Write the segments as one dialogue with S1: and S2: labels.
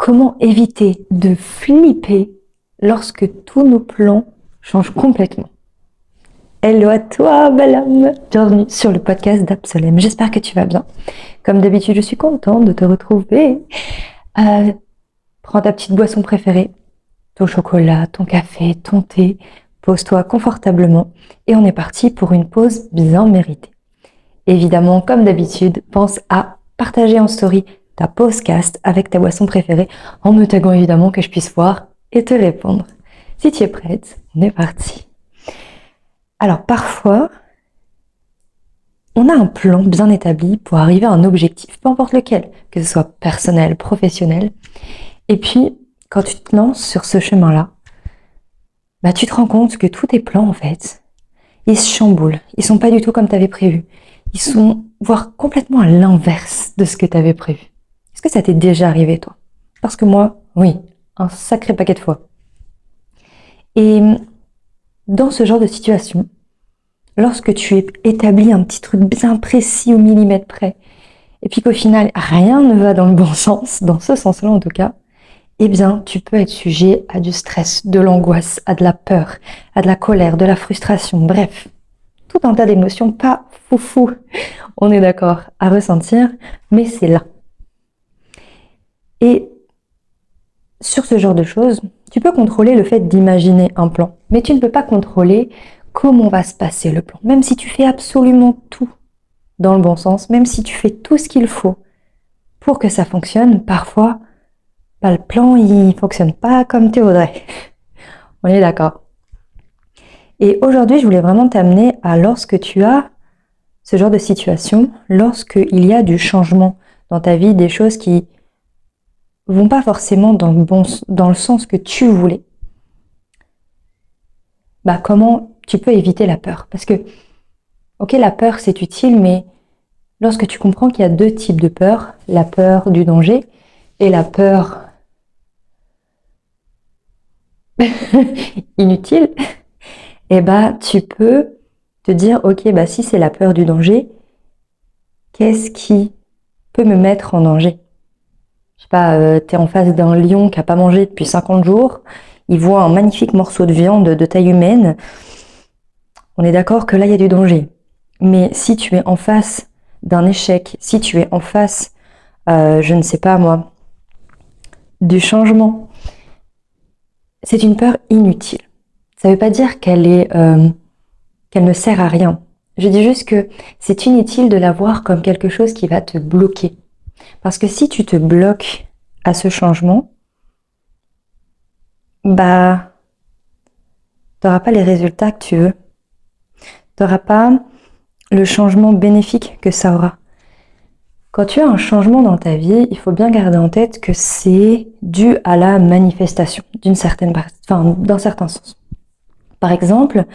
S1: Comment éviter de flipper lorsque tous nos plans changent complètement? Hello à toi, belle âme! Bienvenue sur le podcast d'Absolem. J'espère que tu vas bien. Comme d'habitude, je suis contente de te retrouver. Prends ta petite boisson préférée, ton chocolat, ton café, ton thé. Pose-toi confortablement et on est parti pour une pause bien méritée. Évidemment, comme d'habitude, pense à partager en story ta podcast avec ta boisson préférée en me taguant évidemment que je puisse voir et te répondre. Si tu es prête, on est parti. Alors parfois, on a un plan bien établi pour arriver à un objectif, peu importe lequel, que ce soit personnel, professionnel. Et puis, quand tu te lances sur ce chemin-là, tu te rends compte que tous tes plans, en fait, ils se chamboulent. Ils sont pas du tout comme tu avais prévu. Ils sont, voire complètement à l'inverse de ce que tu avais prévu. Est-ce que ça t'est déjà arrivé, toi? Parce que moi, oui, un sacré paquet de fois. Et dans ce genre de situation, lorsque tu établis un petit truc bien précis au millimètre près, et puis qu'au final, rien ne va dans le bon sens, dans ce sens-là en tout cas, eh bien, tu peux être sujet à du stress, de l'angoisse, à de la peur, à de la colère, de la frustration, bref, tout un tas d'émotions pas foufou, on est d'accord, à ressentir, mais c'est là. Et sur ce genre de choses, tu peux contrôler le fait d'imaginer un plan, mais tu ne peux pas contrôler comment va se passer le plan. Même si tu fais absolument tout dans le bon sens, même si tu fais tout ce qu'il faut pour que ça fonctionne, parfois, le plan, il fonctionne pas comme tu voudrais. On est d'accord. Et aujourd'hui, je voulais vraiment t'amener à lorsque tu as ce genre de situation, lorsqu'il y a du changement dans ta vie, des choses qui vont pas forcément dans le sens que tu voulais. Comment tu peux éviter la peur? Parce que, ok, la peur c'est utile, mais lorsque tu comprends qu'il y a deux types de peur, la peur du danger et la peur inutile, tu peux te dire, ok, si c'est la peur du danger, qu'est-ce qui peut me mettre en danger? Je sais pas, t'es en face d'un lion qui a pas mangé depuis 50 jours, il voit un magnifique morceau de viande de taille humaine, on est d'accord que là il y a du danger. Mais si tu es en face d'un échec, si tu es en face, je ne sais pas moi, du changement, c'est une peur inutile. Ça ne veut pas dire qu'elle ne sert à rien. Je dis juste que c'est inutile de la voir comme quelque chose qui va te bloquer. Parce que si tu te bloques à ce changement, tu n'auras pas les résultats que tu veux. Tu n'auras pas le changement bénéfique que ça aura. Quand tu as un changement dans ta vie, il faut bien garder en tête que c'est dû à la manifestation d'un certain sens. Par exemple,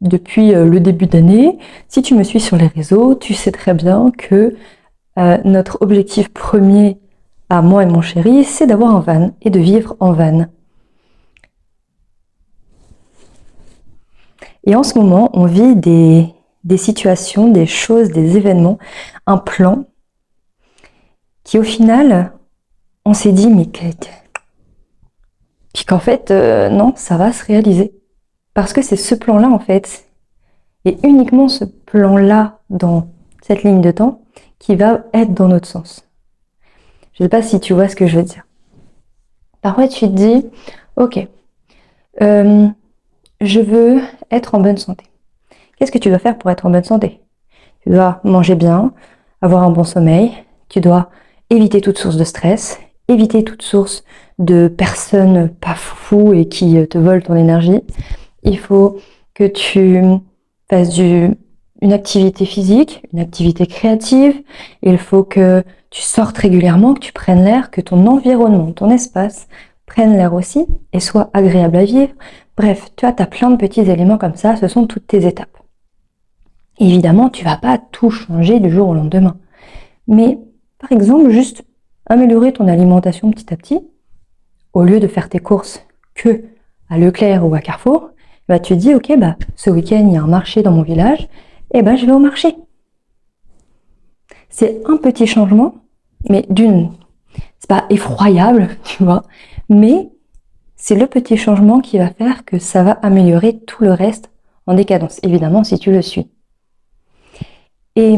S1: depuis le début d'année, si tu me suis sur les réseaux, tu sais très bien que notre objectif premier à moi et mon chéri, c'est d'avoir un van et de vivre en van. Et en ce moment, on vit des situations, des choses, des événements, un plan qui au final, on s'est dit, puis qu'en fait, non, ça va se réaliser. Parce que c'est ce plan-là, en fait, et uniquement ce plan-là dans cette ligne de temps qui va être dans notre sens. Je ne sais pas si tu vois ce que je veux dire. Parfois, tu te dis, ok, je veux être en bonne santé. Qu'est-ce que tu dois faire pour être en bonne santé? Tu dois manger bien, avoir un bon sommeil, tu dois éviter toute source de stress, éviter toute source de personnes pas fous et qui te volent ton énergie. Il faut que tu fasses une activité physique, une activité créative. Il faut que tu sortes régulièrement, que tu prennes l'air, que ton environnement, ton espace prenne l'air aussi et soit agréable à vivre. Bref, tu as plein de petits éléments comme ça, ce sont toutes tes étapes. Évidemment, tu vas pas tout changer du jour au lendemain. Mais, par exemple, juste améliorer ton alimentation petit à petit, au lieu de faire tes courses que à Leclerc ou à Carrefour, tu te dis, ok, ce week-end, il y a un marché dans mon village, je vais au marché. C'est un petit changement, Mais c'est pas effroyable, tu vois, mais c'est le petit changement qui va faire que ça va améliorer tout le reste en décadence, évidemment, si tu le suis. Et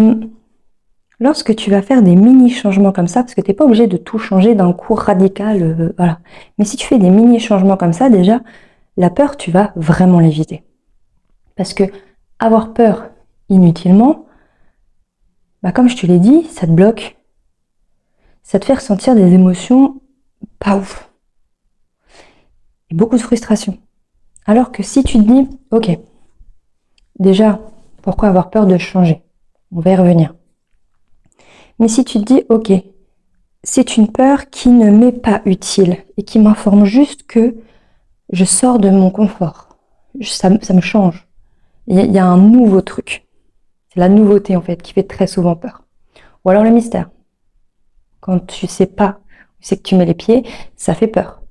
S1: lorsque tu vas faire des mini-changements comme ça, parce que tu n'es pas obligé de tout changer d'un coup radical, voilà. Mais si tu fais des mini-changements comme ça, déjà, la peur, tu vas vraiment l'éviter. Parce que avoir peur inutilement, comme je te l'ai dit, ça te bloque. Ça te fait ressentir des émotions pas ouf. Et beaucoup de frustration. Alors que si tu te dis, ok, déjà, pourquoi avoir peur de changer? On va y revenir. Mais si tu te dis, ok, c'est une peur qui ne m'est pas utile et qui m'informe juste que je sors de mon confort. Ça me change. Il y a un nouveau truc. C'est la nouveauté en fait qui fait très souvent peur. Ou alors le mystère. Quand tu sais pas où c'est que tu mets les pieds, ça fait peur.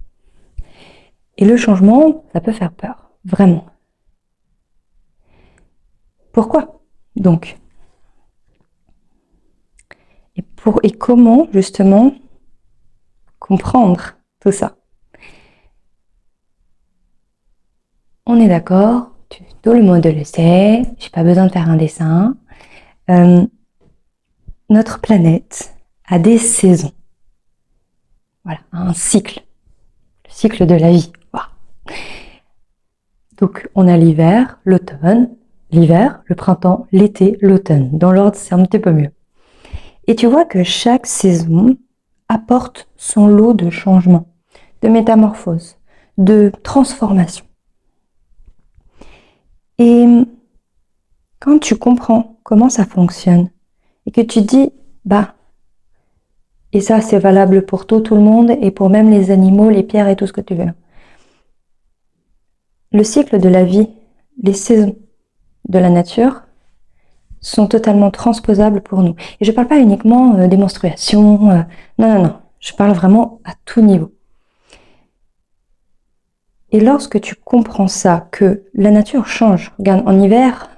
S1: Et le changement, ça peut faire peur. Vraiment. Pourquoi donc? Et comment justement comprendre tout ça? On est d'accord, tout le monde le sait, j'ai pas besoin de faire un dessin. Notre planète a des saisons. Voilà, un cycle. Le cycle de la vie. Voilà. Donc on a l'hiver, l'automne, l'hiver, le printemps, l'été, l'automne. Dans l'ordre, c'est un petit peu mieux. Et tu vois que chaque saison apporte son lot de changements, de métamorphoses, de transformations. Et quand tu comprends comment ça fonctionne et que tu dis, et ça c'est valable pour tout le monde et pour même les animaux, les pierres et tout ce que tu veux. Le cycle de la vie, les saisons de la nature sont totalement transposables pour nous. Et je ne parle pas uniquement des menstruations, non. Je parle vraiment à tout niveau. Et lorsque tu comprends ça, que la nature change, regarde, en hiver,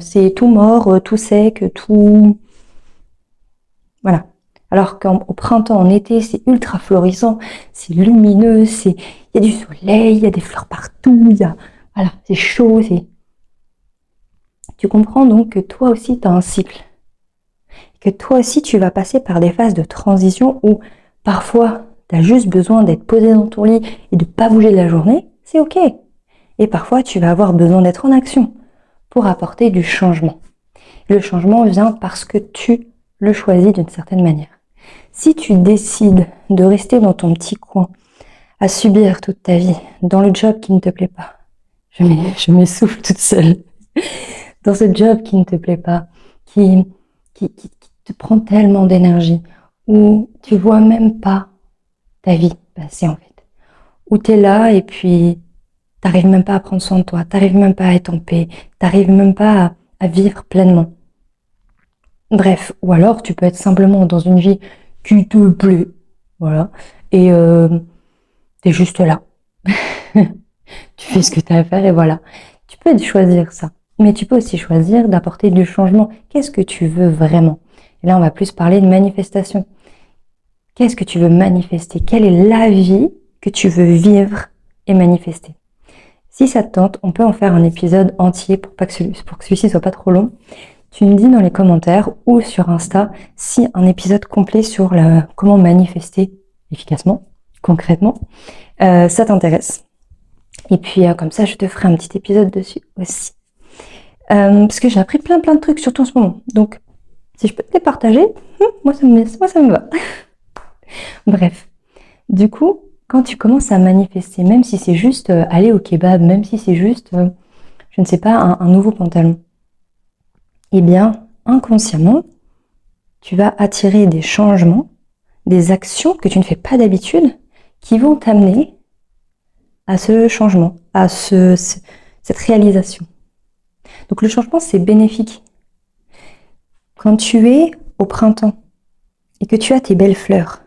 S1: c'est tout mort, tout sec, tout... Voilà. Alors qu'au printemps, en été, c'est ultra florissant, c'est lumineux, il y a du soleil, il y a des fleurs partout, voilà, c'est chaud, Tu comprends donc que toi aussi, tu as un cycle. Que toi aussi, tu vas passer par des phases de transition où parfois, tu as juste besoin d'être posé dans ton lit et de ne pas bouger de la journée, c'est ok. Et parfois, tu vas avoir besoin d'être en action pour apporter du changement. Le changement vient parce que tu le choisis d'une certaine manière. Si tu décides de rester dans ton petit coin, à subir toute ta vie, dans le job qui ne te plaît pas, je m'essouffle toute seule, dans ce job qui ne te plaît pas, qui te prend tellement d'énergie, où tu vois même pas ta vie passer en fait, où tu es là et puis t'arrives même pas à prendre soin de toi, t'arrives même pas à être en paix, t'arrives même pas à vivre pleinement. Bref, ou alors tu peux être simplement dans une vie qui te plaît, voilà, et t'es juste là. Tu fais ce que tu as à faire et voilà. Tu peux choisir ça, mais tu peux aussi choisir d'apporter du changement. Qu'est-ce que tu veux vraiment? Et là, on va plus parler de manifestation. Qu'est-ce que tu veux manifester? Quelle est la vie que tu veux vivre et manifester? Si ça te tente, on peut en faire un épisode entier pour que celui-ci soit pas trop long. Tu me dis dans les commentaires ou sur Insta si un épisode complet sur comment manifester efficacement, concrètement, ça t'intéresse. Et puis comme ça, je te ferai un petit épisode dessus aussi. Parce que j'ai appris plein de trucs, surtout en ce moment. Donc, si je peux te les partager, moi ça me va. Bref, du coup, quand tu commences à manifester, même si c'est juste aller au kebab, même si c'est juste, je ne sais pas, un nouveau pantalon, eh bien, inconsciemment, tu vas attirer des changements, des actions que tu ne fais pas d'habitude, qui vont t'amener à ce changement, à cette réalisation. Donc le changement, c'est bénéfique. Quand tu es au printemps et que tu as tes belles fleurs,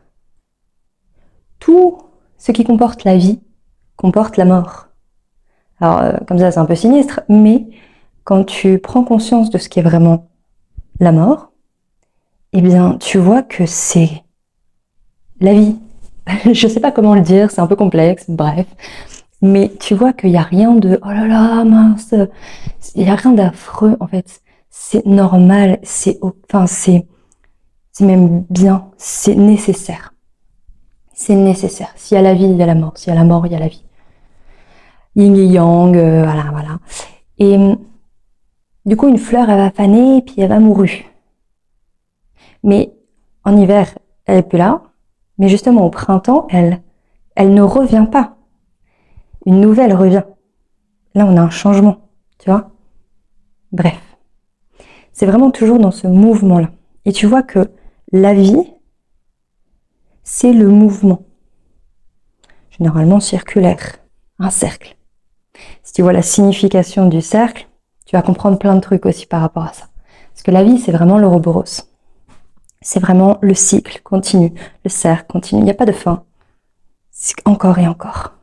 S1: tout ce qui comporte la vie comporte la mort. Alors, comme ça, c'est un peu sinistre, mais quand tu prends conscience de ce qui est vraiment la mort, eh bien, tu vois que c'est la vie. Je sais pas comment le dire, c'est un peu complexe, bref. Mais tu vois qu'il n'y a rien de oh là là, mince, il n'y a rien d'affreux en fait. C'est normal, c'est même bien, c'est nécessaire. C'est nécessaire. S'il y a la vie, il y a la mort. S'il y a la mort, il y a la vie. Yin et yang, voilà, voilà. Et du coup, une fleur, elle va faner et puis elle va mourir. Mais en hiver, elle est plus là. Mais justement, au printemps, elle ne revient pas. Une nouvelle revient. Là, on a un changement, tu vois. Bref, c'est vraiment toujours dans ce mouvement-là. Et tu vois que la vie, c'est le mouvement. Généralement circulaire, un cercle. Si tu vois la signification du cercle, tu vas comprendre plein de trucs aussi par rapport à ça. Parce que la vie, c'est vraiment l'Ouroboros. C'est vraiment le cycle continu, le cercle continu. Il n'y a pas de fin. C'est encore et encore.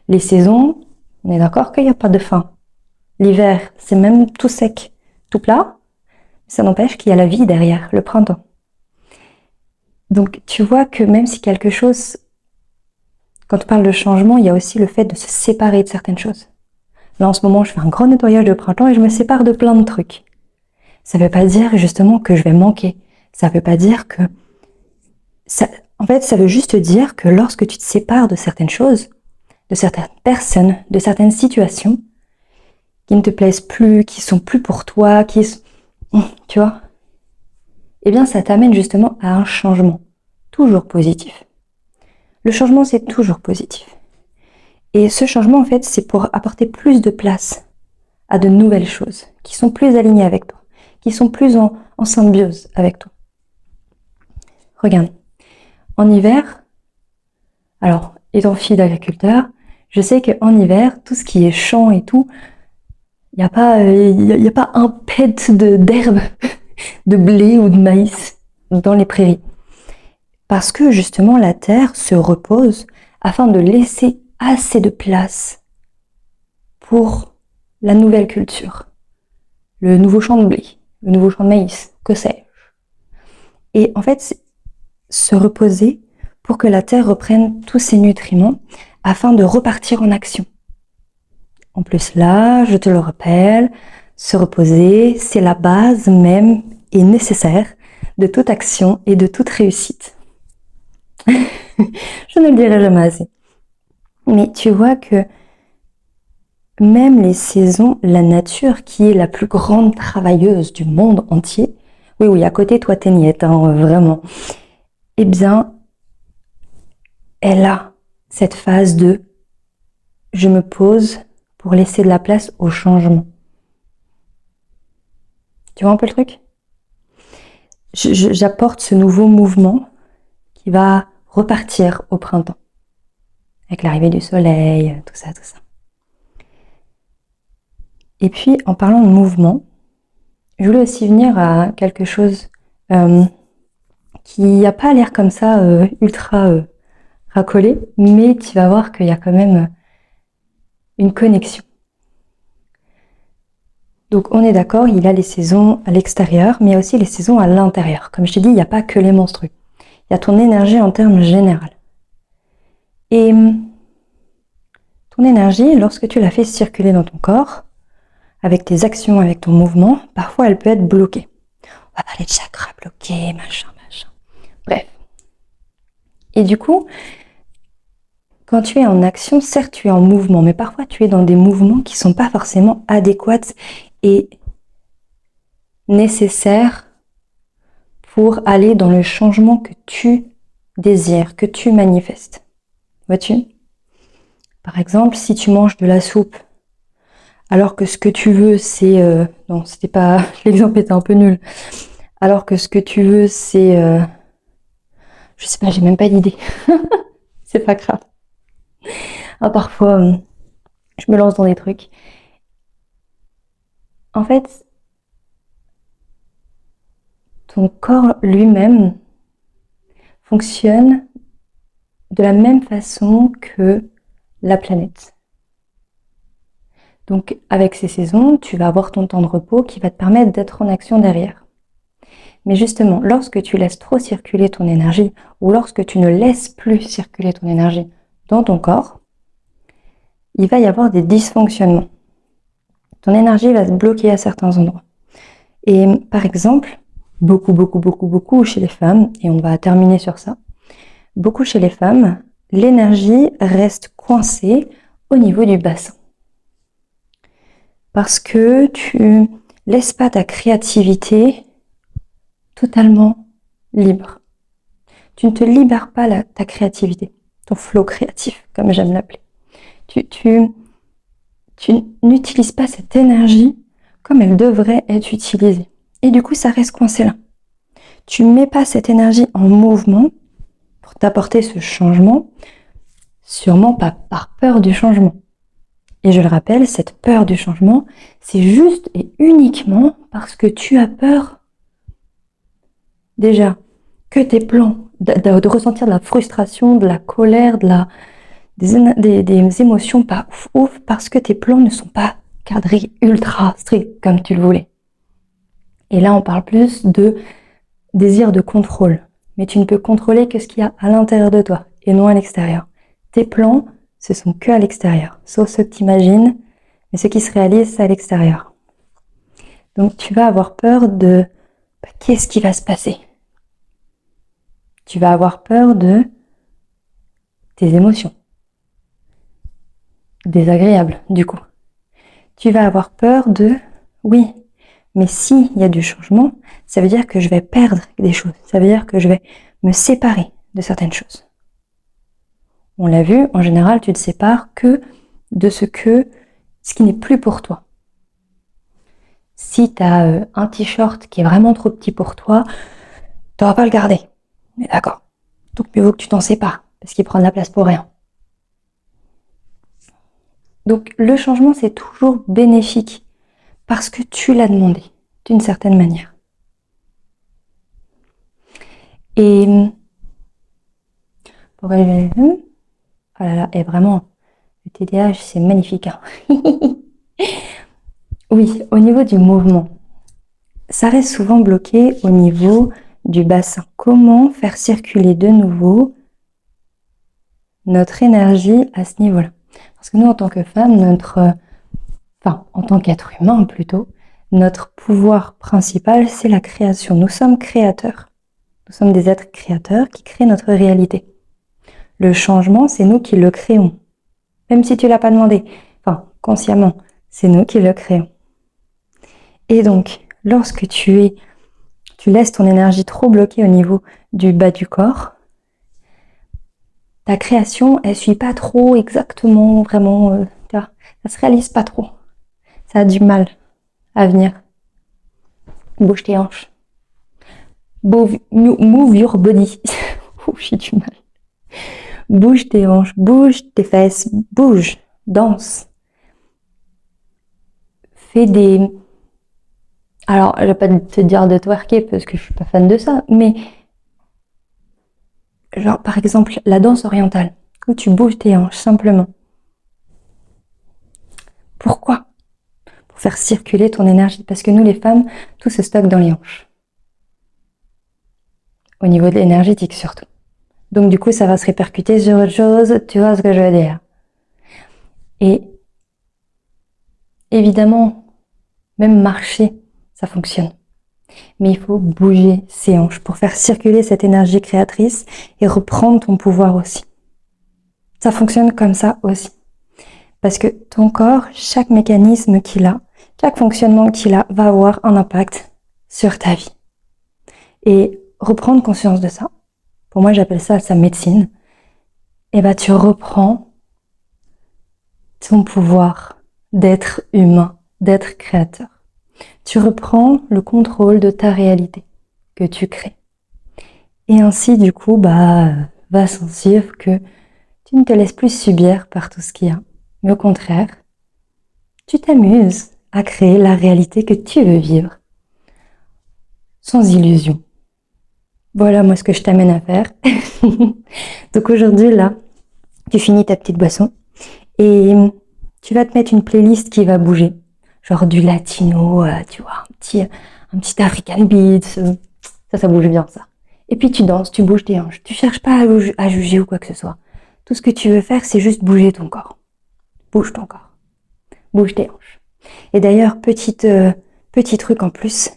S1: Les saisons, on est d'accord qu'il n'y a pas de fin. L'hiver, c'est même tout sec, tout plat. Ça n'empêche qu'il y a la vie derrière, le printemps. Donc tu vois que même si quelque chose, quand on parle de changement, il y a aussi le fait de se séparer de certaines choses. Là en ce moment, je fais un grand nettoyage de printemps et je me sépare de plein de trucs. Ça ne veut pas dire justement que je vais manquer. Ça ne veut pas dire que... En fait, ça veut juste dire que lorsque tu te sépares de certaines choses, de certaines personnes, de certaines situations qui ne te plaisent plus, qui sont plus pour toi, tu vois, eh bien ça t'amène justement à un changement, toujours positif. Le changement, c'est toujours positif. Et ce changement, en fait, c'est pour apporter plus de place à de nouvelles choses qui sont plus alignées avec toi, qui sont plus en symbiose avec toi. Regarde, en hiver, alors, étant fille d'agriculteur, je sais qu'en hiver, tout ce qui est champ et tout, il n'y a pas un pet d'herbe, de blé ou de maïs dans les prairies. Parce que justement, la terre se repose afin de laisser assez de place pour la nouvelle culture, le nouveau champ de blé, le nouveau champ de maïs, que sais-je. Et en fait, c'est se reposer pour que la terre reprenne tous ses nutriments afin de repartir en action. En plus là, je te le rappelle, se reposer, c'est la base même et nécessaire de toute action et de toute réussite. Je ne le dirai jamais assez. Mais tu vois que même les saisons, la nature qui est la plus grande travailleuse du monde entier, oui, à côté toi t'es niette, hein, vraiment, eh bien, elle a cette phase de je me pose pour laisser de la place au changement. Tu vois un peu le truc ? J'apporte ce nouveau mouvement qui va repartir au printemps, avec l'arrivée du soleil, tout ça, tout ça. Et puis, en parlant de mouvement, je voulais aussi venir à quelque chose qui n'a pas l'air comme ça ultra racolé, mais tu vas voir qu'il y a quand même une connexion. Donc on est d'accord, il y a les saisons à l'extérieur, mais il y a aussi les saisons à l'intérieur. Comme je t'ai dit, il n'y a pas que les menstrues. Il y a ton énergie en termes généraux. Et ton énergie, lorsque tu la fais circuler dans ton corps, avec tes actions, avec ton mouvement, parfois elle peut être bloquée. On va parler de chakras bloqués, machin. Bref. Et du coup, quand tu es en action, certes tu es en mouvement, mais parfois tu es dans des mouvements qui ne sont pas forcément adéquats et nécessaires pour aller dans le changement que tu désires, que tu manifestes. Vois-tu ? Par exemple, si tu manges de la soupe, alors que ce que tu veux c'est... non, c'était pas... L'exemple était un peu nul. Alors que ce que tu veux c'est... je sais pas, j'ai même pas d'idée. C'est pas grave. Ah, parfois, je me lance dans des trucs. En fait, ton corps lui-même fonctionne de la même façon que la planète. Donc, avec ces saisons, tu vas avoir ton temps de repos qui va te permettre d'être en action derrière. Mais justement, lorsque tu laisses trop circuler ton énergie, ou lorsque tu ne laisses plus circuler ton énergie dans ton corps, il va y avoir des dysfonctionnements. Ton énergie va se bloquer à certains endroits. Et par exemple, beaucoup chez les femmes, et on va terminer sur ça, beaucoup chez les femmes, l'énergie reste coincée au niveau du bassin. Parce que tu laisses pas ta créativité totalement libre. Tu ne te libères pas ta créativité, ton flow créatif, comme j'aime l'appeler. Tu n'utilises pas cette énergie comme elle devrait être utilisée. Et du coup, ça reste coincé là. Tu ne mets pas cette énergie en mouvement pour t'apporter ce changement, sûrement pas par peur du changement. Et je le rappelle, cette peur du changement, c'est juste et uniquement parce que tu as peur déjà que tes plans, de ressentir de la frustration, de la colère, des émotions pas ouf, parce que tes plans ne sont pas cadrés ultra stricts comme tu le voulais. Et là, on parle plus de désir de contrôle. Mais tu ne peux contrôler que ce qu'il y a à l'intérieur de toi et non à l'extérieur. Tes plans, ce sont que à l'extérieur, sauf ceux que tu imagines, mais ceux qui se réalisent, c'est à l'extérieur. Donc tu vas avoir peur de qu'est-ce qui va se passer. Tu vas avoir peur de tes émotions. Désagréables, du coup. Tu vas avoir peur de oui, mais s'il y a du changement, ça veut dire que je vais perdre des choses. Ça veut dire que je vais me séparer de certaines choses. On l'a vu, en général, tu te sépares que de ce qui n'est plus pour toi. Si tu as un t-shirt qui est vraiment trop petit pour toi, tu n'auras pas le garder. Mais d'accord. Donc mieux vaut que tu t'en sépares, parce qu'il prend de la place pour rien. Donc le changement, c'est toujours bénéfique, parce que tu l'as demandé, d'une certaine manière. Et pour élever... Oh là là, et vraiment, le TDAH, c'est magnifique. Hein. Oui, au niveau du mouvement, ça reste souvent bloqué au niveau du bassin. Comment faire circuler de nouveau notre énergie à ce niveau-là? Parce que nous, en tant que femmes, en tant qu'être humain plutôt, notre pouvoir principal, c'est la création. Nous sommes créateurs. Nous sommes des êtres créateurs qui créent notre réalité. Le changement, c'est nous qui le créons. Même si tu l'as pas demandé, consciemment, c'est nous qui le créons. Et donc, lorsque tu laisses ton énergie trop bloquée au niveau du bas du corps, ta création, elle suit pas trop exactement, vraiment, ça se réalise pas trop. Ça a du mal à venir. Bouge tes hanches. Move your body. J'ai du mal. Bouge tes hanches, bouge tes fesses, bouge, danse. Fais des... Alors, je vais pas te dire de twerker parce que je suis pas fan de ça, mais genre par exemple la danse orientale, où tu bouges tes hanches simplement. Pourquoi? Pour faire circuler ton énergie, parce que nous les femmes, tout se stocke dans les hanches. Au niveau de l'énergétique surtout. Donc du coup, ça va se répercuter sur autre chose, tu vois ce que je veux dire. Et évidemment, même marcher, ça fonctionne. Mais il faut bouger ses hanches pour faire circuler cette énergie créatrice et reprendre ton pouvoir aussi. Ça fonctionne comme ça aussi. Parce que ton corps, chaque mécanisme qu'il a, chaque fonctionnement qu'il a, va avoir un impact sur ta vie. Et reprendre conscience de ça, pour moi j'appelle ça sa médecine, et tu reprends ton pouvoir d'être humain, d'être créateur. Tu reprends le contrôle de ta réalité que tu crées. Et ainsi, du coup, va s'en suivre que tu ne te laisses plus subir par tout ce qu'il y a. Mais au contraire, tu t'amuses à créer la réalité que tu veux vivre. Sans illusion. Voilà, moi, ce que je t'amène à faire. Donc aujourd'hui, là, tu finis ta petite boisson et tu vas te mettre une playlist qui va bouger. Genre du latino, tu vois, un petit African beats, Ça bouge bien, ça. Et puis tu danses, tu bouges tes hanches. Tu cherches pas à juger ou quoi que ce soit. Tout ce que tu veux faire, c'est juste bouger ton corps. Bouge ton corps. Bouge tes hanches. Et d'ailleurs, petit truc en plus.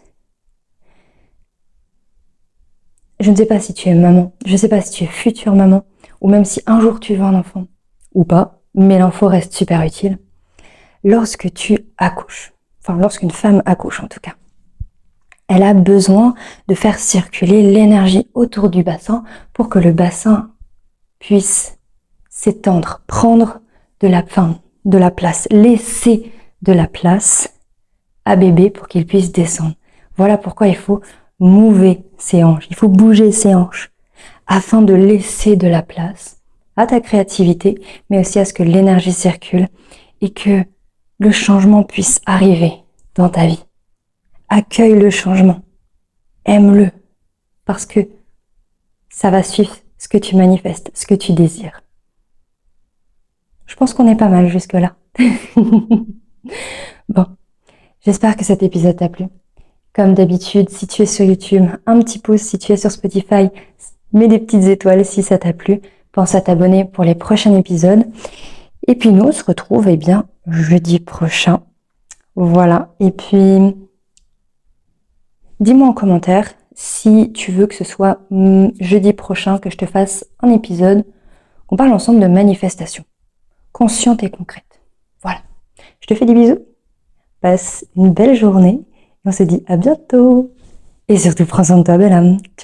S1: Je ne sais pas si tu es maman, je ne sais pas si tu es future maman, ou même si un jour tu veux un enfant, ou pas, mais l'info reste super utile. Lorsque tu accouches, enfin lorsqu'une femme accouche en tout cas, elle a besoin de faire circuler l'énergie autour du bassin pour que le bassin puisse s'étendre, prendre de la place, laisser de la place à bébé pour qu'il puisse descendre. Voilà pourquoi il faut mouver ses hanches, il faut bouger ses hanches afin de laisser de la place à ta créativité, mais aussi à ce que l'énergie circule et que le changement puisse arriver dans ta vie. Accueille le changement, aime-le, parce que ça va suivre ce que tu manifestes, ce que tu désires. Je pense qu'on est pas mal jusque-là. Bon, j'espère que cet épisode t'a plu. Comme d'habitude, si tu es sur YouTube, un petit pouce. Si tu es sur Spotify, mets des petites étoiles si ça t'a plu. Pense à t'abonner pour les prochains épisodes. Et puis nous, on se retrouve jeudi prochain. Voilà. Et puis, dis-moi en commentaire si tu veux que ce soit jeudi prochain que je te fasse un épisode. On parle ensemble de manifestation consciente et concrète. Voilà. Je te fais des bisous. Passe une belle journée. Et on se dit à bientôt. Et surtout, prends soin de toi, belle âme. Ciao.